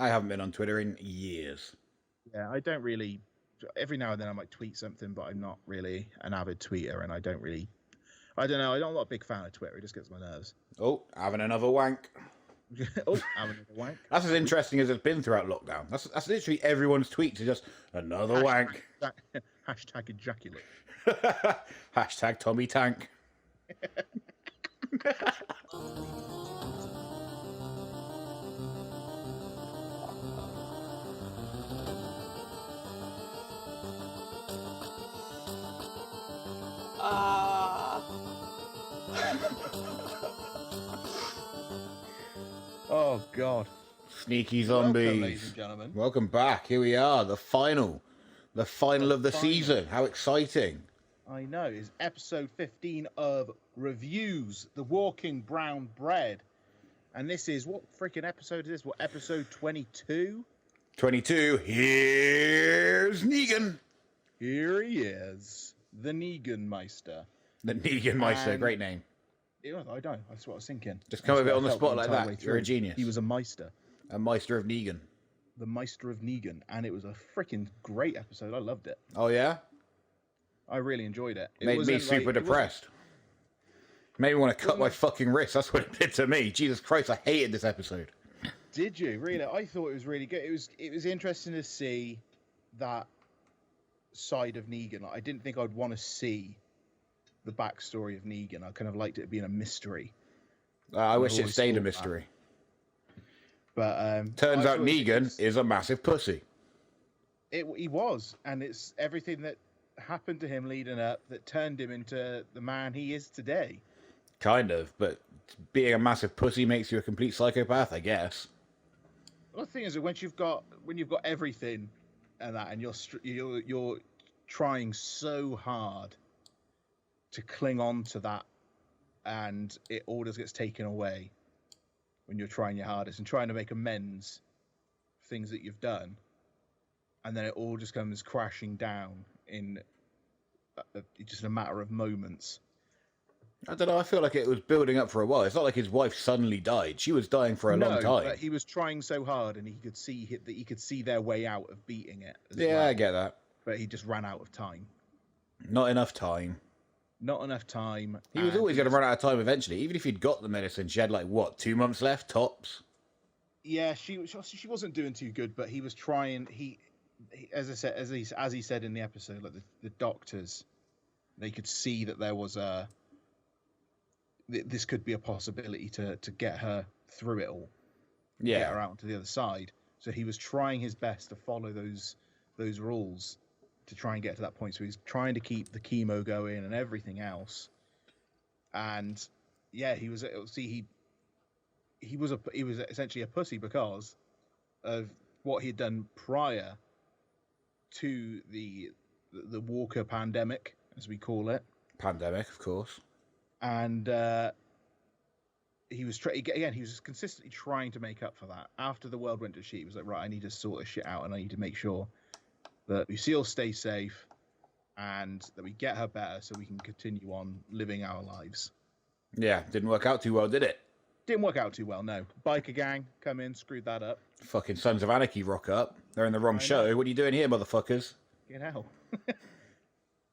I haven't been on Twitter in years. Yeah, I don't really. Every now and then I might tweet something, but I'm not really an avid tweeter, and I don't know. I'm not a big fan of Twitter. It just gets my nerves. Oh, having another wank. Oh, having another wank. That's as interesting as it's been throughout lockdown. That's literally everyone's tweets. Is just another wank. Hashtag ejaculate. Hashtag Tommy Tank. Oh God! Sneaky zombies. Welcome, ladies and gentlemen. Welcome back. Here we are, the final of the season. How exciting! I know. It's episode 15 of Reviewz, The Walking Brown Bread, and this is what freaking episode is this? What, episode 22? 22. Here's Negan. Here he is, the Negan Meister. The Negan Meister, great name. I don't. That's what I was thinking. Just come a bit on the spot like that. You're a genius. He was a Meister. A Meister of Negan. The Meister of Negan. And it was a freaking great episode. I loved it. Oh, yeah? I really enjoyed it. Made me super depressed. Made me want to cut my fucking wrist. That's what it did to me. Jesus Christ, I hated this episode. Did you? Really? I thought it was really good. It was interesting to see that side of Negan. Like, I didn't think I'd want to see the backstory of Negan. I kind of liked it being a mystery. I wish it stayed a mystery. But turns out Negan is a massive pussy. He was, and it's everything that happened to him leading up that turned him into the man he is today. Kind of, but being a massive pussy makes you a complete psychopath, I guess. Well, the thing is that when you've got everything and that, and you're trying so hard to cling on to that, and it all just gets taken away when you're trying your hardest and trying to make amends for things that you've done, and then it all just comes crashing down in just a matter of moments. I don't know, I feel like it was building up for a while. It's not like his wife suddenly died. She was dying for a long time. But he was trying so hard, and he could see their way out of beating it. Yeah, I get that. But he just ran out of time. Not enough time. Not enough time. He was always going to run out of time eventually. Even if he'd got the medicine, she had 2 months left, tops. Yeah, she wasn't doing too good, but he was trying. He as he said in the episode, like the doctors, they could see that there was this could be a possibility to get her through it all. Yeah. Get her out to the other side. So he was trying his best to follow those rules to try and get to that point. So he's trying to keep the chemo going and everything else. And yeah, he was essentially a pussy because of what he'd done prior to the Walker pandemic, as we call it. Pandemic, of course. And he was he was consistently trying to make up for that. After the world went to shit, he was like, right, I need to sort this shit out, and I need to make sure that Lucille stays safe and that we get her better so we can continue on living our lives. Yeah, didn't work out too well, did it? Didn't work out too well, no. Biker gang come in, screwed that up. Fucking Sons of Anarchy rock up. They're in the wrong show. What are you doing here, motherfuckers? You know. I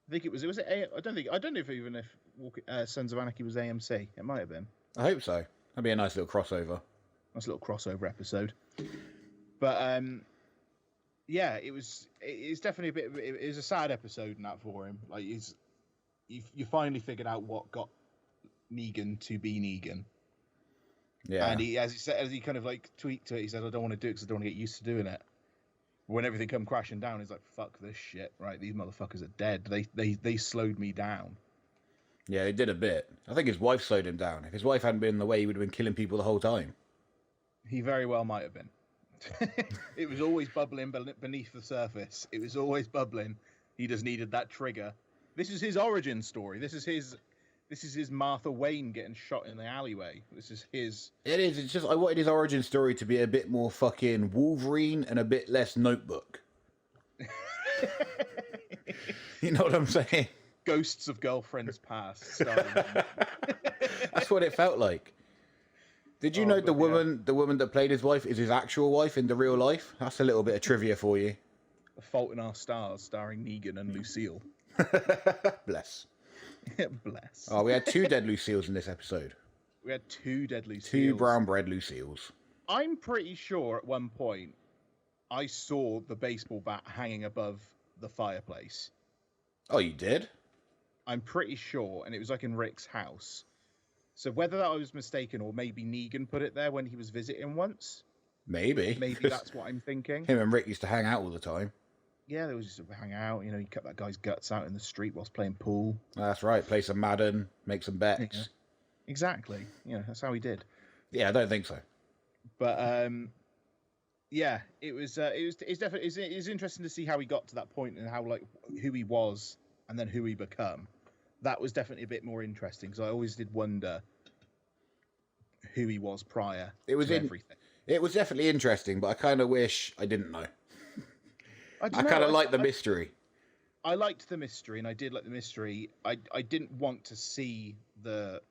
think it was I don't know if Sons of Anarchy was AMC. It might have been. I hope so. That'd be a nice little crossover. Nice little crossover episode. But yeah, it's definitely it was a sad episode in that for him. Like you finally figured out what got Negan to be Negan. Yeah. And as he kind of tweaked to it, he said, I don't want to do it because I don't want to get used to doing it. When everything come crashing down, he's like, fuck this shit, right? These motherfuckers are dead. They slowed me down. Yeah, they did a bit. I think his wife slowed him down. If his wife hadn't been in the way, he would have been killing people the whole time. He very well might have been. It was always bubbling beneath the surface. It was always bubbling. He just needed that trigger. This is his origin story. This is his Martha Wayne getting shot in the alleyway. This is his... It is. It's just, I wanted his origin story to be a bit more fucking Wolverine and a bit less Notebook. You know what I'm saying? Ghosts of Girlfriends Past. That's what it felt like. Did you know the woman that played his wife is his actual wife in the real life? That's a little bit of trivia for you. A Fault in Our Stars, starring Negan and Lucille. Bless. Bless. Oh, we had 2 dead Lucille's in this episode. We had 2 dead Lucille's. 2 brown bread Lucille's. I'm pretty sure at one point I saw the baseball bat hanging above the fireplace. Oh, you did? I'm pretty sure, and it was like in Rick's house. So whether that I was mistaken or maybe Negan put it there when he was visiting once. Maybe. Maybe that's what I'm thinking. Him and Rick used to hang out all the time. Yeah, they was just hang out. You know, he cut that guy's guts out in the street whilst playing pool. That's right. Play some Madden, make some bets. Yeah. Exactly. You know, that's how he did. Yeah, I don't think so. But yeah, it's definitely it's interesting to see how he got to that point and how like who he was and then who he become. That was definitely a bit more interesting because I always did wonder who he was prior to everything. It was definitely interesting, but I kind of wish I didn't know. I kind of liked the mystery. I liked the mystery, and I did like the mystery. I didn't want to see the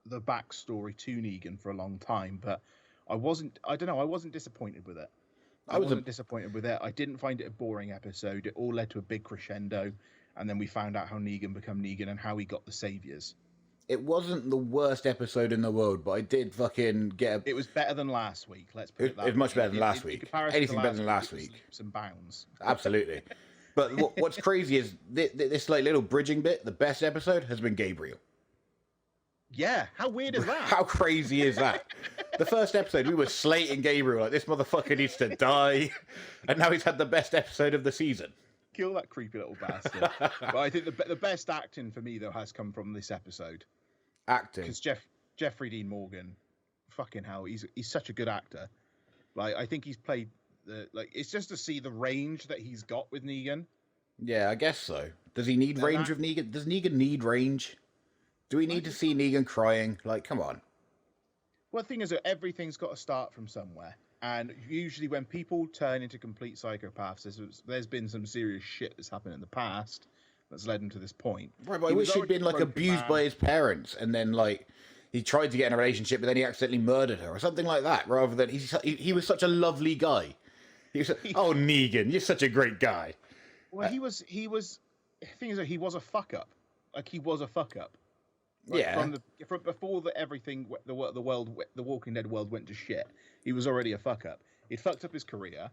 backstory to Negan for a long time, but I wasn't disappointed with it. I wasn't disappointed with it. I didn't find it a boring episode. It all led to a big crescendo, and then we found out how Negan became Negan and how he got the saviors. It wasn't the worst episode in the world, but I did fucking get It was better than last week, let's put it that way. It was much better than last week. Anything better than last week. Some bounds. Absolutely. But what's crazy is this like little bridging bit, the best episode has been Gabriel. Yeah, how weird is that? How crazy is that? The first episode, we were slating Gabriel like this motherfucker needs to die, and now he's had the best episode of the season. Kill that creepy little bastard. But I think the best acting for me though has come from this episode. Acting, because Jeffrey Dean Morgan, fucking hell, he's such a good actor. Like I think he's played it's just to see the range that he's got with Negan. Yeah, I guess so. Does he need range with Negan? Does Negan need range? Do we need to see Negan crying? Like, come on. Well, the thing is that everything's got to start from somewhere. And usually when people turn into complete psychopaths, there's been some serious shit that's happened in the past that's led him to this point. Right, but I wish he'd been, like, abused by his parents, and then, like, he tried to get in a relationship, but then he accidentally murdered her, or something like that, rather than... He was such a lovely guy. He was oh, Negan, you're such a great guy. Well, he was... The thing is that he was a fuck-up. Like, he was a fuck-up. Like, yeah. From before everything, the Walking Dead world went to shit, he was already a fuck up. He'd fucked up his career.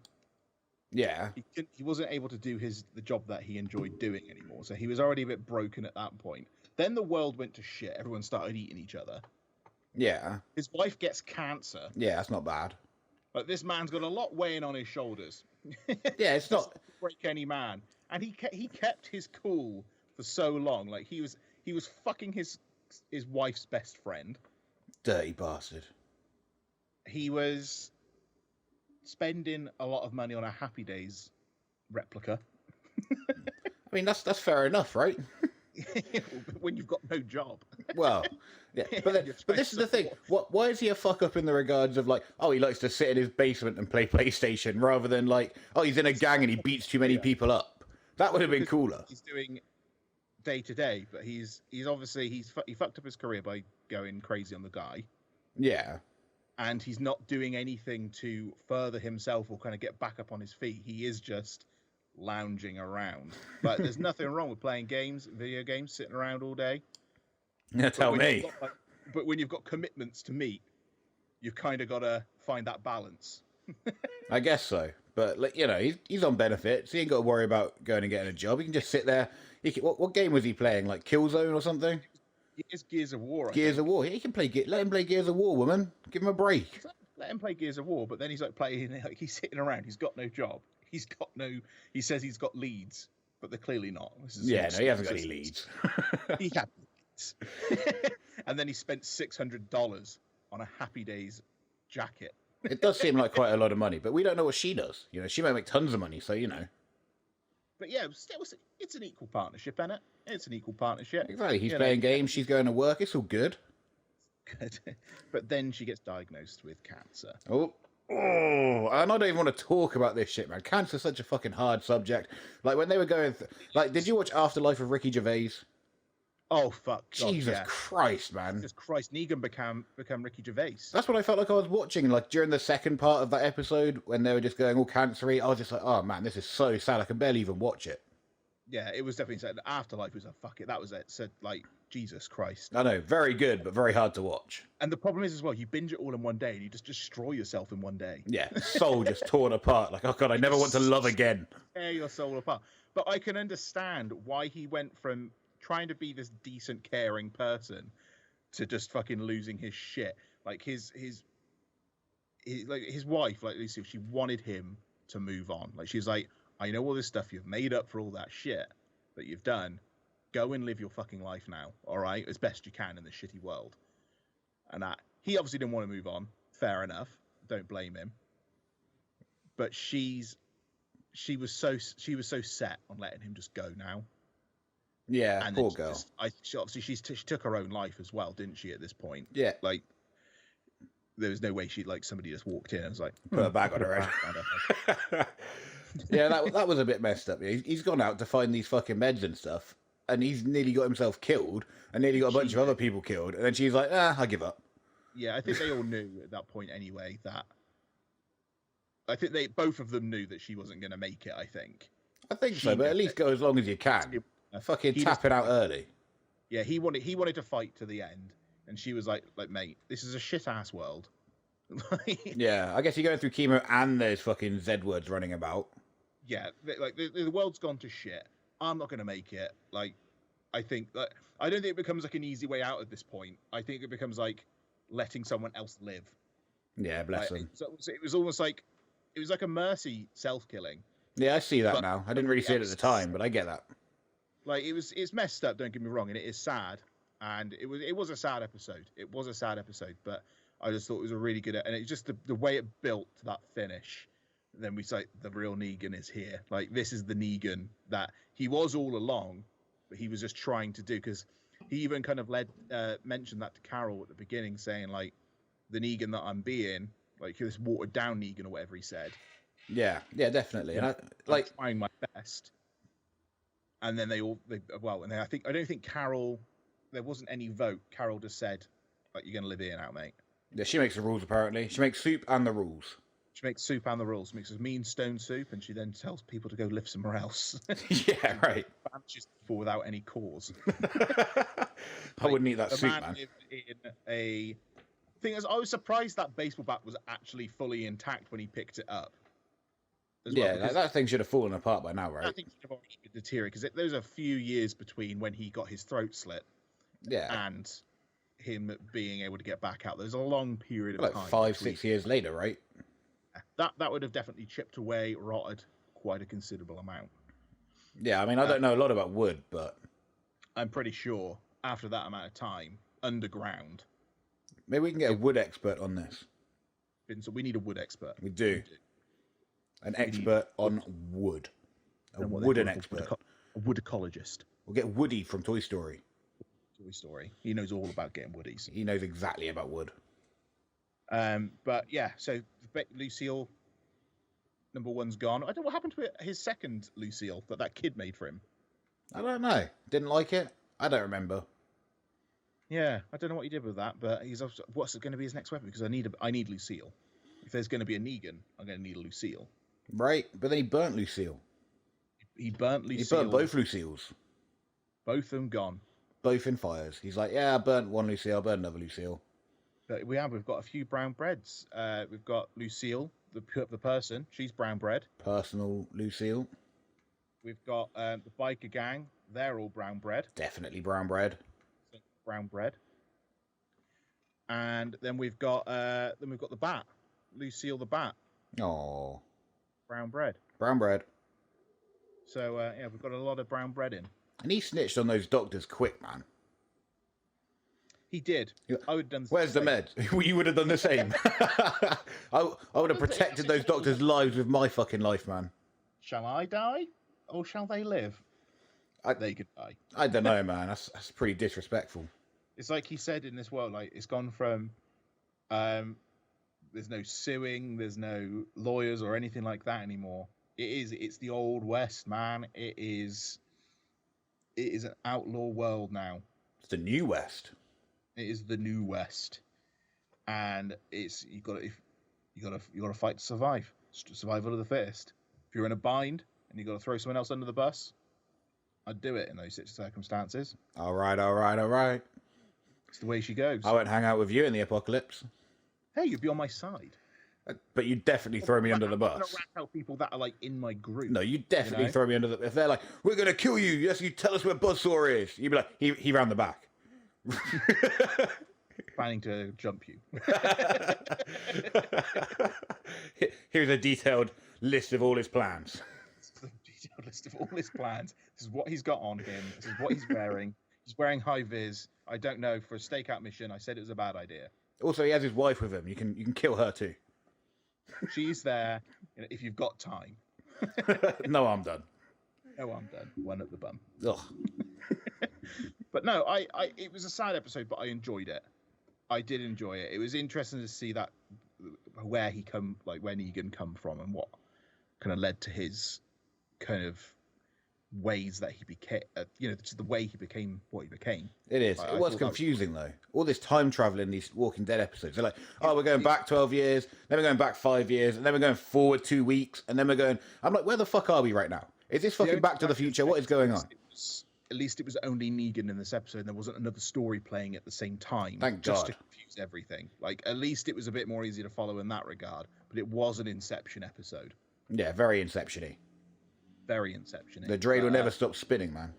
Yeah. He wasn't able to do the job that he enjoyed doing anymore. So he was already a bit broken at that point. Then the world went to shit. Everyone started eating each other. Yeah. His wife gets cancer. Yeah, that's not bad. But this man's got a lot weighing on his shoulders. Yeah, it's not break any man. And he kept his cool for so long. Like he was fucking his wife's best friend. Dirty bastard. He was spending a lot of money on a Happy Days replica. I mean, that's fair enough, right? When you've got no job. Well, yeah. But this is the thing. Why is he a fuck up in the regards of like, oh, he likes to sit in his basement and play PlayStation, rather than like, oh, he's in a gang and he beats too many people up? That would have been cooler. He's doing day to day, but he's obviously he fucked up his career by going crazy on the guy. Yeah. And he's not doing anything to further himself or kind of get back up on his feet. He is just lounging around. But there's nothing wrong with playing video games, sitting around all day. Yeah, tell me. But when you've got commitments to meet, you kind of got to find that balance. I guess so. But like, you know, he's on benefits. He ain't got to worry about going and getting a job. He can just sit there. What game was he playing? Like Killzone or something? It's Gears of War. Gears of War. He can play. Let him play Gears of War, woman. Give him a break. Let him play Gears of War, but then he's like playing. Like he's sitting around. He's got no job. He says he's got leads, but they're clearly not. He hasn't got any leads. He had leads. And then he spent $600 on a Happy Days jacket. It does seem like quite a lot of money, but we don't know what she does. You know, she might make tons of money, so you know. But yeah, it's an equal partnership, isn't it? It's an equal partnership. Exactly. He's playing games, she's going to work. It's all good. Good. But then she gets diagnosed with cancer. Oh, and I don't even want to talk about this shit, man. Cancer's such a fucking hard subject. Like, when they were going... did you watch Afterlife of Ricky Gervais? Oh fuck! God, Jesus yeah. Christ, man. Jesus Christ! Negan become Ricky Gervais. That's what I felt like I was watching, like, during the second part of that episode, when they were just going all cancery. I was just like, oh, man, this is so sad. I can barely even watch it. Yeah, it was definitely said. Afterlife was a fuck it. That was it. Said like Jesus Christ. I know, very good, but very hard to watch. And the problem is as well, you binge it all in one day, and you just destroy yourself in one day. Yeah, soul just torn apart. Like, oh god, I never want to love again. Tear your soul apart. But I can understand why he went from trying to be this decent, caring person to just fucking losing his shit. Like his wife, like Lucy, she wanted him to move on. Like she's like, I know all this stuff you've made up for all that shit that you've done. Go and live your fucking life now, all right, as best you can in this shitty world. And that he obviously didn't want to move on. Fair enough. Don't blame him. But she was so set on letting him just go now. Yeah, and poor girl. She took her own life as well, didn't she? At this point, yeah, like there was no way she like somebody just walked in and was like put her back on her head. Yeah, that was a bit messed up. He's gone out to find these fucking meds and stuff, and he's nearly got himself killed, and nearly got a bunch of other people killed, and then she's like, I give up. Yeah, I think they all knew at that point anyway that. I think both of them knew that she wasn't going to make it. I think so, but at least go as long as you can. Fucking tap it out early. Yeah, he wanted to fight to the end, and she was like, mate, this is a shit ass world. Yeah, I guess you're going through chemo and there's fucking Z words running about. Yeah, like the world's gone to shit. I'm not going to make it. Like, I think that I don't think it becomes like an easy way out at this point. I think it becomes like letting someone else live. Yeah, bless them. So it was almost like it was like a mercy self-killing. Yeah, I see that now. I didn't really see it at the time, but I get that. Like it's messed up. Don't get me wrong, and it is sad. And it was a sad episode. It was a sad episode, but I just thought it was a really good. And it's just the way it built to that finish. Then we say the real Negan is here. Like this is the Negan that he was all along, but he was just trying to do. Because he even kind of mentioned that to Carol at the beginning, saying like the Negan that I'm being, like this watered down Negan or whatever he said. Yeah, definitely. Yeah. And I'm trying my best. And then I don't think Carol. There wasn't any vote. Carol just said, like, you're going to live here now, mate. Yeah, she makes the rules, apparently. She makes soup and the rules. She makes soup and the rules. Makes a mean stone soup, and she then tells people to go live somewhere else. Yeah, right. Banishes people without any cause. I wouldn't eat that soup, man. Lived in a... Thing is, I was surprised that baseball bat was actually fully intact when he picked it up. Yeah, that thing should have fallen apart by now, right? I think should have already deteriorated, because there's a few years between when he got his throat slit and him being able to get back out. There's a long period of time. 5-6 years later, right? That would have definitely chipped away, rotted quite a considerable amount. Yeah, I mean, I don't know a lot about wood, but I'm pretty sure after that amount of time, underground. Maybe we can get a wood expert on this. So we need a wood expert. We do. An expert on wood. A wooden expert. A wood ecologist. We'll get Woody from Toy Story. Toy Story. He knows all about getting woodies. He knows exactly about wood. But yeah, so Lucille, number one's gone. I don't know what happened to his second Lucille that kid made for him. I don't know. Didn't like it. I don't remember. Yeah, I don't know what he did with that, but what's going to be his next weapon? Because I need Lucille. If there's going to be a Negan, I'm going to need a Lucille. Right, but then he burnt Lucille. He burnt Lucille. He burnt both Lucilles. Both of them gone. Both in fires. He's like, yeah, I burnt one Lucille, I burnt another Lucille. But we've got a few brown breads. We've got Lucille, the person. She's brown bread. Personal Lucille. We've got the biker gang. They're all brown bread. Definitely brown bread. Brown bread. And then we've got the bat. Lucille the bat. Oh. Brown bread. Brown bread. So yeah, we've got a lot of brown bread in. And he snitched on those doctors quick, man. He did. I would have done the Where's same. the med? You would have done the same. I would have protected those doctors' lives with my fucking life, man. Shall I die? Or shall they live? They could die. I don't know, man. That's pretty disrespectful. It's like he said in this world, like it's gone from there's no suing, there's no lawyers or anything like that anymore. It's the old west, man. It is an outlaw world now. It's the New West. It is the New West, and it's you got to fight to survive. Survival of the fittest. If you're in a bind and you got to throw someone else under the bus, I'd do it in those circumstances. All right. It's the way she goes. I won't hang out with you in the apocalypse. Hey, you'd be on my side. But you'd definitely throw me under the bus. I'm not rat out people that are like in my group. No, you'd definitely throw me under the... If they're like, we're going to kill you, yes, you tell us where Buzzsaw is. You'd be like, he round the back. Planning to jump you. Here's a detailed list of all his plans. Detailed list of all his plans. This is what he's got on him. This is what he's wearing. He's wearing high vis. I don't know, for a stakeout mission, I said it was a bad idea. Also, he has his wife with him. You can kill her too. She's there if you've got time. No, I'm done. No, I'm done. One at the bum. Ugh. But no, it was a sad episode, but I enjoyed it. I did enjoy it. It was interesting to see that where Negan come from and what kind of led to his kind of ways that he became, the way he became what he became. It is. It was confusing though. All this time travel in these Walking Dead episodes. They're like, oh, we're going back 12 years, then we're going back 5 years, and then we're going forward 2 weeks, and then we're going. I'm like, where the fuck are we right now? Is this fucking Back to the Future? What is going on? At least it was only Negan in this episode. And there wasn't another story playing at the same time. Thank just God. to confuse everything. Like, at least it was a bit more easy to follow in that regard. But it was an Inception episode. Yeah, very Inception-y. Very Inception-y. The dreidel never stops spinning, man.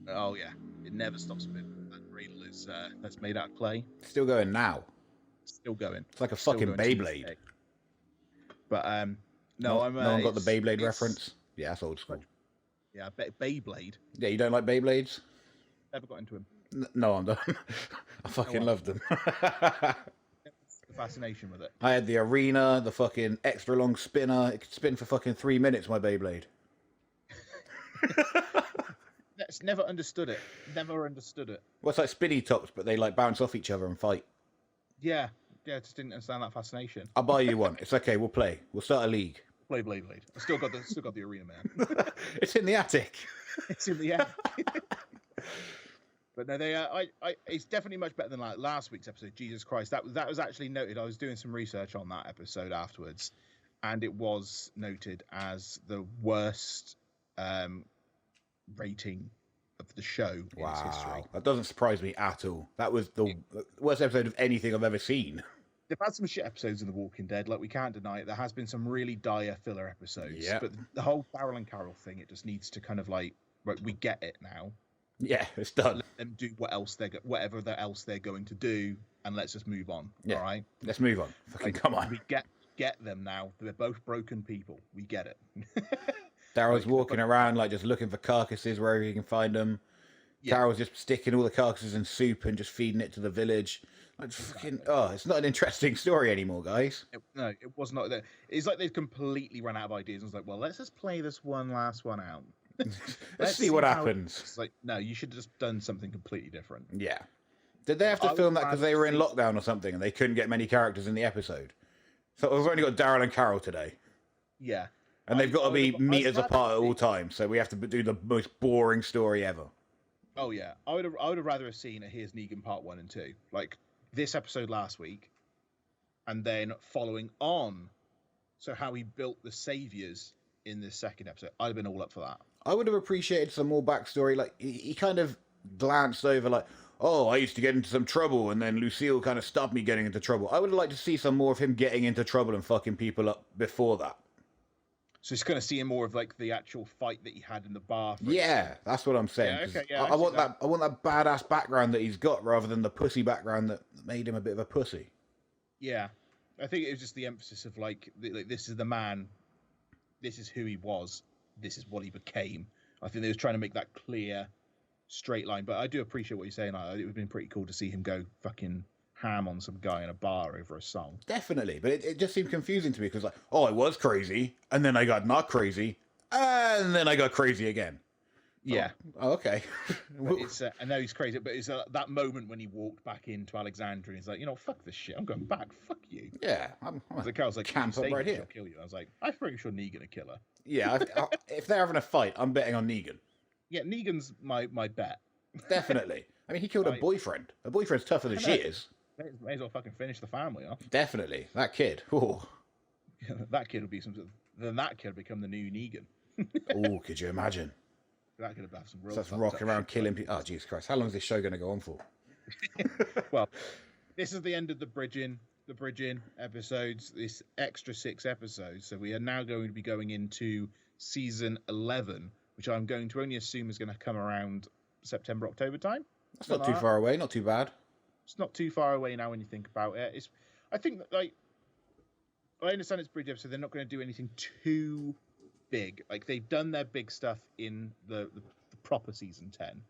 Oh yeah, it never stops spinning. That dreidel is that's made out of clay. Still going now. Still going. It's like a fucking Beyblade. But no, no one got the Beyblade reference. Yeah, that's old school. Yeah, Beyblade. Yeah, you don't like Beyblades? Never got into him. No, I'm done. I fucking loved them. The fascination with it. I had the arena, the fucking extra long spinner. It could spin for fucking 3 minutes, my Beyblade. That's never understood it. Never understood it. Well, it's like spinny tops, but they like bounce off each other and fight. Yeah, I just didn't understand that fascination. I'll buy you one. It's okay. We'll play. We'll start a league. Play Blade. I still got the arena, man. It's in the attic. It's in the attic. But no, it's definitely much better than like last week's episode. Jesus Christ, that was actually noted. I was doing some research on that episode afterwards, and it was noted as the worst rating of the show in its history. That doesn't surprise me at all. That was the worst episode of anything I've ever seen. They've had some shit episodes in The Walking Dead, like we can't deny it. There has been some really dire filler episodes. Yep. But the whole Daryl and Carol thing, it just needs to kind of like, right, we get it now. Yeah, it's done. Let them do whatever else they're going to do, and let's just move on. Yeah. All right, let's move on. Fucking come on. We get them now. They're both broken people. We get it. Daryl's walking around like just looking for carcasses wherever he can find them. Yeah. Carol's just sticking all the carcasses in soup and just feeding it to the village. Like fucking, it's not an interesting story anymore, guys. No, it was not. It's like they've completely run out of ideas. And it's like, well, let's just play this last one out. Let's see what happens. It's like, no, you should have just done something completely different. Yeah. Did they have to film that because they were in lockdown or something and they couldn't get many characters in the episode? So we've only got Daryl and Carol today. Yeah. And they've got to be meters apart at all times, so we have to do the most boring story ever. Oh yeah, I would have rather have seen a Here's Negan Part 1 and 2, like this episode last week, and then following on, so how he built the saviors in this second episode. I'd have been all up for that. I would have appreciated some more backstory. Like he kind of glanced over, like, oh, I used to get into some trouble, and then Lucille kind of stopped me getting into trouble. I would have liked to see some more of him getting into trouble and fucking people up before that. So it's going to see more of like the actual fight that he had in the bar. Yeah, that's what I'm saying. Yeah, okay, yeah, I want that. I want that badass background that he's got, rather than the pussy background that made him a bit of a pussy. Yeah, I think it was just the emphasis of like this is the man, this is who he was, this is what he became. I think they was trying to make that clear, straight line. But I do appreciate what you're saying. It would have been pretty cool to see him go fucking ham on some guy in a bar over a song. Definitely, but it just seemed confusing to me because, like, oh, I was crazy, and then I got not crazy, and then I got crazy again. Yeah. Oh, okay. It's I know he's crazy, but it's that moment when he walked back into Alexandria. He's like, fuck this shit. I'm going back. Fuck you. Yeah. I'm the Carl's like, camp up right here. She'll kill you. I was like, I'm pretty sure Negan a killer. Yeah. If they're having a fight, I'm betting on Negan. Yeah, Negan's my bet. Definitely. I mean, he killed a boyfriend. A boyfriend's tougher than she is. May as well fucking finish the family off. Definitely. That kid. Oh. That kid will be then that kid will become the new Negan. Oh, could you imagine? That could have some real. That's rocking around killing people. Oh, Jesus Christ! How long is this show going to go on for? Well, this is the end of the bridging episodes. This extra 6 episodes. So we are now going to be going into season 11, which I'm going to only assume is going to come around September, October time. That's not too far away. Not too bad. It's not too far away now when you think about it. I think that, like, I understand it's bridge episode. They're not going to do anything too big. Like, they've done their big stuff in the proper season 10.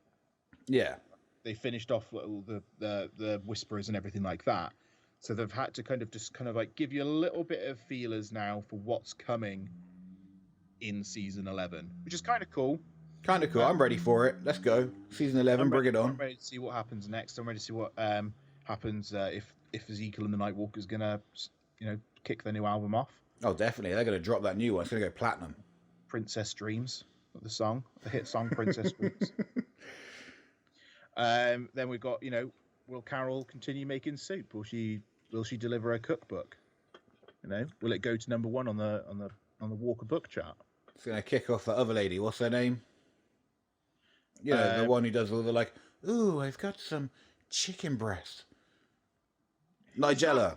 Yeah. They finished off all the Whisperers and everything like that. So they've had to kind of like give you a little bit of feelers now for what's coming in season 11, which is kind of cool. Kind of cool. I'm ready for it. Let's go. Season 11, bring it on. I'm ready to see what happens next. I'm ready to see what happens if Ezekiel and the Nightwalker's gonna, kick their new album off. Oh, definitely. They're gonna drop that new one. It's gonna go platinum. Princess Dreams, the song, the hit song Princess Dreams. Then we've got, will Carol continue making soup? Will she deliver a cookbook? Will it go to number 1 on the Walker book chart? It's gonna kick off the other lady. What's her name? The one who does all the like, ooh, I've got some chicken breast. Nigella.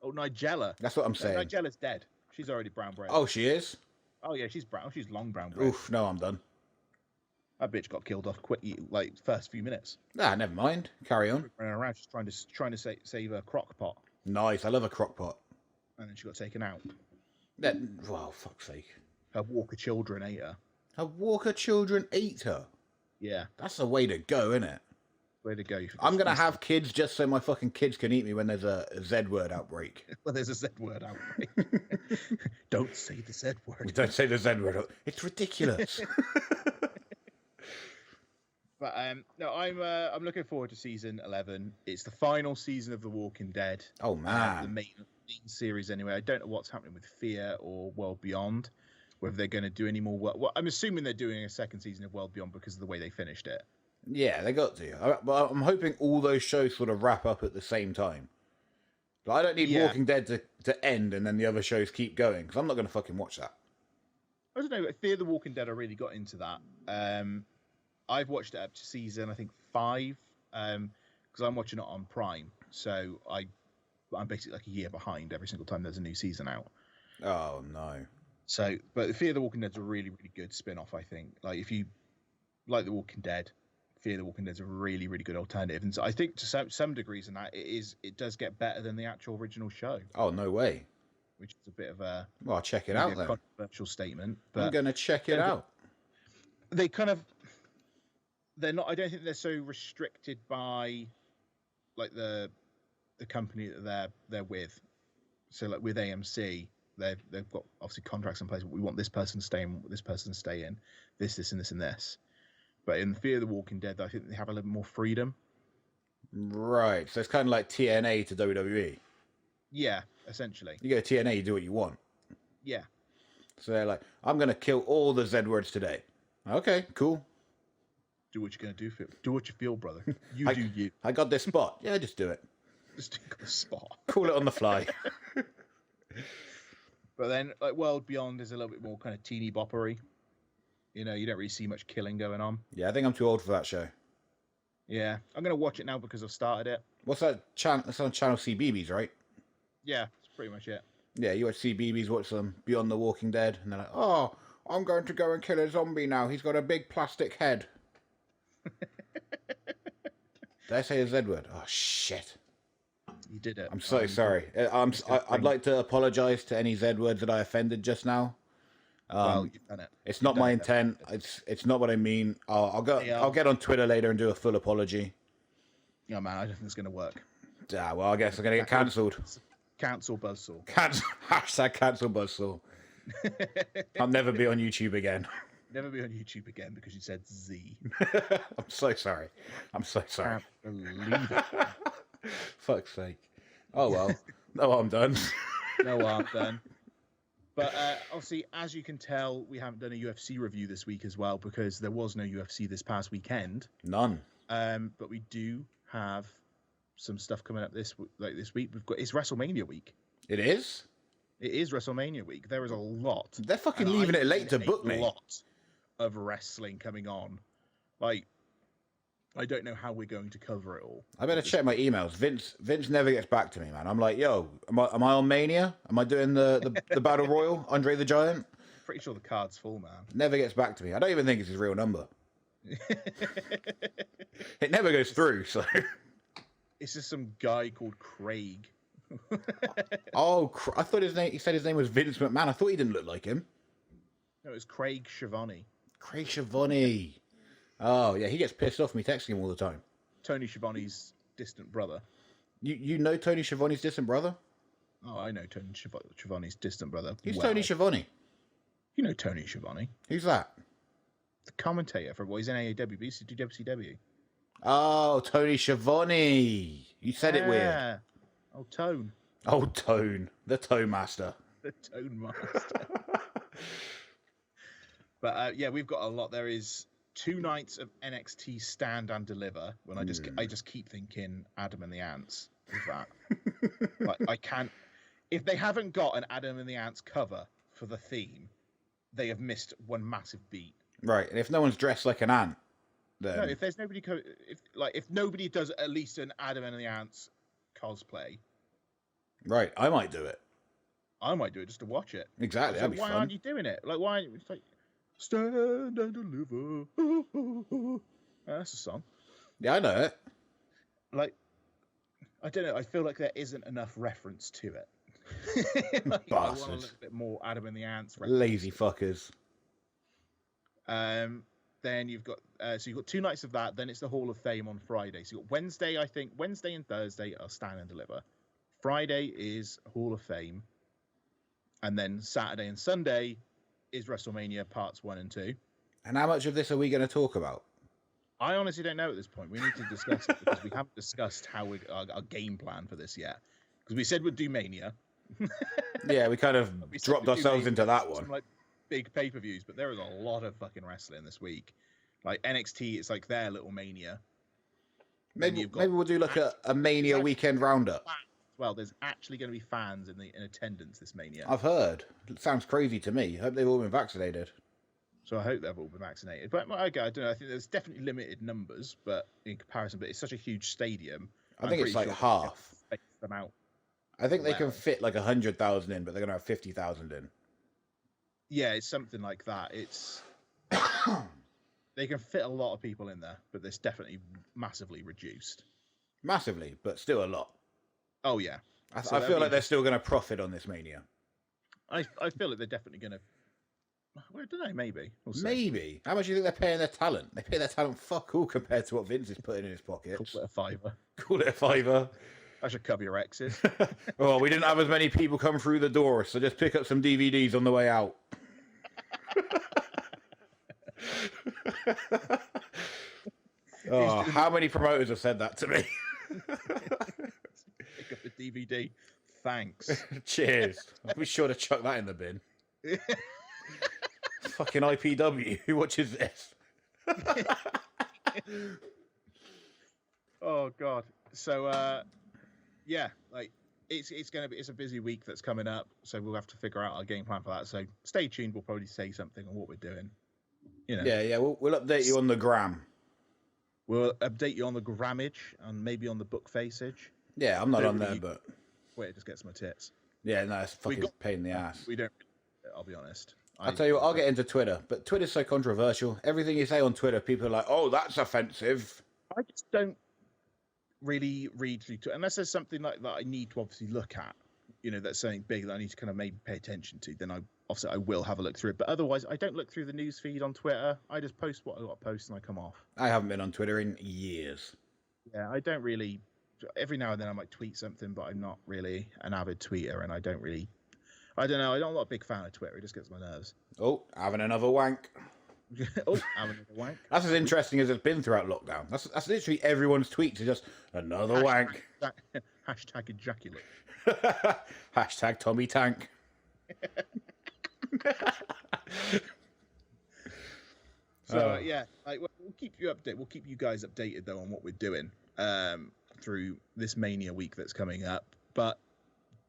Oh, Nigella. That's what I'm saying. Nigella's dead. She's already brown bread. Oh, she is? Oh, yeah, she's brown. She's long brown bread. Oof, no, I'm done. That bitch got killed off quick, like, first few minutes. Ah, never mind. Carry on. Running around, she's trying to save a crock pot. Nice. I love a crock pot. And then she got taken out. Well, fuck's sake. Her Walker children ate her. Her Walker children ate her? Yeah. That's the way to go, isn't it? Way to go. I'm going to have kids just so my fucking kids can eat me when there's a Z-word outbreak. Well, there's a Z-word outbreak. Don't say the Z-word. Don't say the Z-word. It's ridiculous. But no, I'm looking forward to season 11. It's the final season of The Walking Dead. Oh, man. The main series anyway. I don't know what's happening with Fear or World Beyond, whether they're going to do any more work. Well, I'm assuming they're doing a second season of World Beyond because of the way they finished it. Yeah, they got to. But I'm hoping all those shows sort of wrap up at the same time. But I don't need Walking Dead to end and then the other shows keep going, because I'm not going to fucking watch that. I don't know. Fear the Walking Dead, I really got into that. I've watched it up to season, I think, 5, because I'm watching it on Prime. So I'm basically like a year behind every single time there's a new season out. Oh, no. So, but Fear the Walking Dead's a really, really good spin-off, I think. Like, if you like The Walking Dead, Fear the Walking Dead's a really, really good alternative. And so I think to some degrees in that, it does get better than the actual original show. Oh, no way. Which is a bit of a... Well, I'll check it out then. Controversial statement. But I'm going to check it out. They kind of... They're not... I don't think they're so restricted by, like, the company that they're with. So, like, with AMC, they've got, obviously, contracts in place. We want this person to stay in, this person to stay in, this, and this, and this. But in Fear the Walking Dead, I think they have a little more freedom. Right. So it's kind of like TNA to WWE. Yeah, essentially. You go to TNA, you do what you want. Yeah. So they're like, I'm going to kill all the Z words today. Okay, cool. Do what you're going to do. Do what you feel, brother. You do you. I got this spot. Yeah, just do it. Just do the spot. Call it on the fly. But then, like, World Beyond is a little bit more kind of teeny boppery. You don't really see much killing going on. Yeah, I think I'm too old for that show. Yeah, I'm going to watch it now because I've started it. What's that channel? It's on channel CBeebies, right? Yeah, that's pretty much it. Yeah, you watch CBeebies, watch them Beyond the Walking Dead, and they're like, oh, I'm going to go and kill a zombie now. He's got a big plastic head. Did I say a Z word? Oh, shit. You did it. I'm so sorry. I'd like to apologise to any Z words that I offended just now. Well, you've done it. It's not my intent. It's not what I mean. I'll get on Twitter later and do a full apology. Yeah, man, I don't think it's going to work. Ah, well, I guess I'm going to get cancelled. Cancel Buzzsaw. Hashtag cancel Buzzsaw. I'll never be on YouTube again. Never be on YouTube again because you said Z. I'm so sorry. I'm so sorry. Can't believe it. Fuck's sake. Oh, well. No harm done. No harm done. But obviously, as you can tell, we haven't done a UFC review this week as well because there was no UFC this past weekend. None. But we do have some stuff coming up this week. It's WrestleMania week. It is. It is WrestleMania week. There is a lot. They're fucking leaving it late to book me. A lot of wrestling coming on. Like, I don't know how we're going to cover it all. I better check my emails. Vince never gets back to me, man. I'm like, yo, am I on Mania? Am I doing the Battle Royal? Andre the Giant? Pretty sure the card's full, man. Never gets back to me. I don't even think it's his real number. It never goes through, so. It's just some guy called Craig. Oh, I thought he said his name was Vince McMahon. I thought he didn't look like him. No, it was Craig Schiavone. Craig Schiavone. Oh, yeah, he gets pissed off me texting him all the time. Tony Schiavone's distant brother. You know Tony Schiavone's distant brother? Oh, I know Tony Schiavone's distant brother. Who's Tony Schiavone? You know Tony Schiavone. Who's that? The commentator for Boyz in AAW. He used to do WCW. Oh, Tony Schiavone. You said it weird. Oh, Tone. Oh, Tone. The Tone Master. The Tone Master. But yeah, we've got a lot. There is 2 nights of NXT Stand and Deliver. When I just keep thinking Adam and the Ants with that. Like, I can't. If they haven't got an Adam and the Ants cover for the theme, they have missed one massive beat. Right, and if no one's dressed like an ant, then no. If there's nobody, if nobody does at least an Adam and the Ants cosplay, right, I might do it. I might do it just to watch it. Exactly, that'd be why fun. aren't you doing it? Like, why? It's like Stand and Deliver. Ooh, ooh, ooh. That's a song. Yeah, I know it. Like, I don't know. I feel like there isn't enough reference to it. Like, I want a little bit more Adam and the Ants reference. Lazy fuckers. Then you've got 2 nights of that. Then it's the Hall of Fame on Friday. So you've got Wednesday, I think. Wednesday and Thursday are Stand and Deliver. Friday is Hall of Fame. And then Saturday and Sunday is WrestleMania parts 1 and 2. And how much of this are we going to talk about? I honestly don't know at this point. We need to discuss it because we haven't discussed how our game plan for this yet. Because we said we'd do Mania. Yeah, we kind of dropped ourselves into that one. Some, like, big pay-per-views, but there is a lot of fucking wrestling this week. Like NXT, it's like their little Mania. Maybe we'll do like a Mania weekend roundup. Well, there's actually going to be fans in attendance this Mania. I've heard. It sounds crazy to me. I hope they've all been vaccinated. So I hope they've all been vaccinated. But I don't know. I think there's definitely limited numbers, but in comparison, but it's such a huge stadium. I think it's like half. Space them out. I think they can fit like 100,000 in, but they're going to have 50,000 in. Yeah, it's something like that. It's they can fit a lot of people in there, but it's definitely massively reduced. Massively, but still a lot. Oh yeah, I feel like they're still going to profit on this Mania. I feel like they're definitely going to. Well, I don't know. Maybe. We'll see. Maybe. How much do you think they're paying their talent? They pay their talent fuck all compared to what Vince is putting in his pockets. Call it a fiver. Call it a fiver. I should cover your exes. Oh, we didn't have as many people come through the door, so just pick up some DVDs on the way out. Oh, how many promoters have said that to me? Pick up the DVD. Thanks. Cheers. I'll be sure to chuck that in the bin. Fucking IPW. Who watches this? Oh God. So yeah, like it's a busy week that's coming up, so we'll have to figure out our game plan for that. So stay tuned. We'll probably say something on what we're doing. You know. Yeah. We'll update you on the gram. We'll update you on the grammage and maybe on the book faceage. Yeah, I'm not on there, but wait, just gets my tits. Yeah, no, it's fucking pain in the ass. We don't. I'll be honest. I'll tell you what, I'll get into Twitter, but Twitter's so controversial. Everything you say on Twitter, people are like, "Oh, that's offensive." I just don't really read through Twitter unless there's something like that I need to obviously look at. You know, that's something big that I need to kind of maybe pay attention to. Then I will have a look through it. But otherwise, I don't look through the news feed on Twitter. I just post what I got to post and I come off. I haven't been on Twitter in years. Yeah, I don't really. Every now and then I might tweet something, but I'm not really an avid tweeter, and I don't really. I don't know. I'm not a big fan of Twitter. It just gets my nerves. Oh, having another wank. Oh, having another wank. That's as interesting as it's been throughout lockdown. That's literally everyone's tweets are just another wank. Hashtag ejaculate. Hashtag Tommy Tank. So yeah, like we'll keep you updated. We'll keep you guys updated though on what we're doing through this Mania week that's coming up. But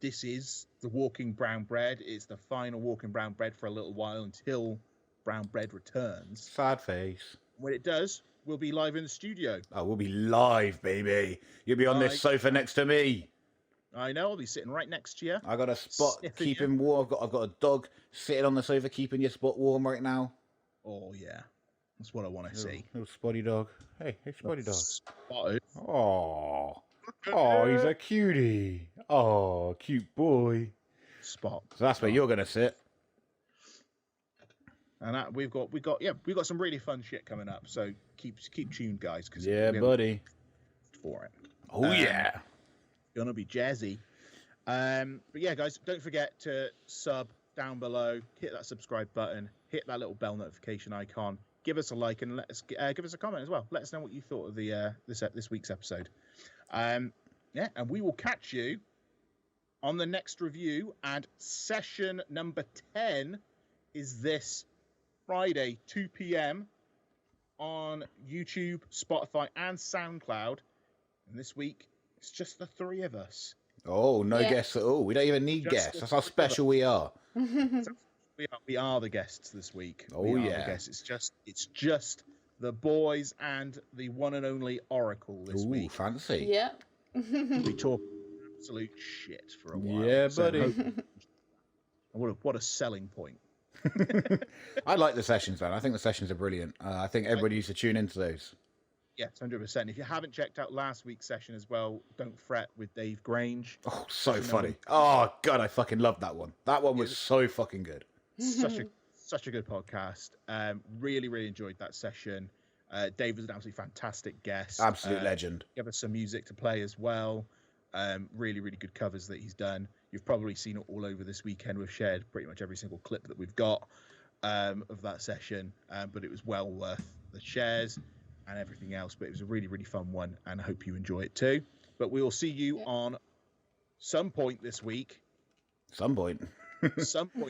this is the Walking Brown Bread. It's the final Walking Brown Bread for a little while until Brown Bread returns. Sad face. When it does, we'll be live in the studio. Oh, we'll be live, baby. You'll be on this sofa next to me. I know. I'll be sitting right next to you. I got a spot keeping warm. I've got a dog sitting on the sofa keeping your spot warm right now. Oh yeah, that's what I want to see. Little spotty dog. Hey, spotty dog. Spotted. Oh, he's a cutie. Oh, cute boy. Spot. So that's where you're gonna sit. And we've got some really fun shit coming up. So keep tuned, guys. Cause buddy. For it. Oh yeah. Gonna be jazzy. But yeah, guys, don't forget to sub down below. Hit that subscribe button. Hit that little bell notification icon. Give us a like and let us give us a comment as well. Let us know what you thought of the this week's episode. Yeah, and we will catch you on the next review. And session number 10 is this Friday, 2 p.m. on YouTube, Spotify, and SoundCloud. And this week, it's just the three of us. Oh, no guests at all. We don't even need guests. That's how special we are. We are the guests this week. Oh yeah. It's just the boys and the one and only Oracle this week. Fancy. Yeah. We talk absolute shit for a while. Yeah, buddy. What a selling point. I like the sessions, man. I think the sessions are brilliant. I think everybody needs to tune into those. Yes, 100%. If you haven't checked out last week's session as well, don't fret with Dave Grange. Oh, so funny. Oh, God, I fucking loved that one. That one was so fucking good. Such a good podcast. Really, really enjoyed that session. Dave was an absolutely fantastic guest. Absolute legend. Gave us some music to play as well. Really, really good covers that he's done. You've probably seen it all over this weekend. We've shared pretty much every single clip that we've got of that session. But it was well worth the shares and everything else. But it was a really, really fun one, and I hope you enjoy it too. But we will see you on some point this week. Some point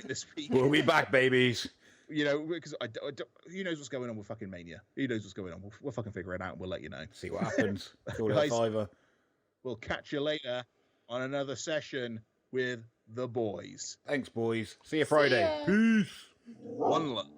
this week. We'll be back, babies. You know, because who knows what's going on with fucking Mania? Who knows what's going on? We'll fucking figure it out and we'll let you know. See what happens. Call it a fiver. We'll catch you later on another session with the boys. Thanks, boys. See you Friday. Peace. One love.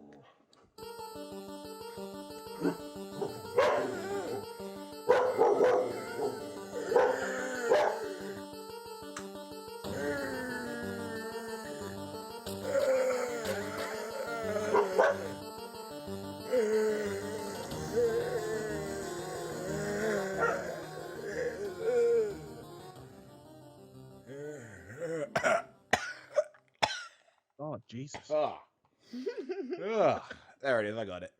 Oh, Jesus. There it is. I got it.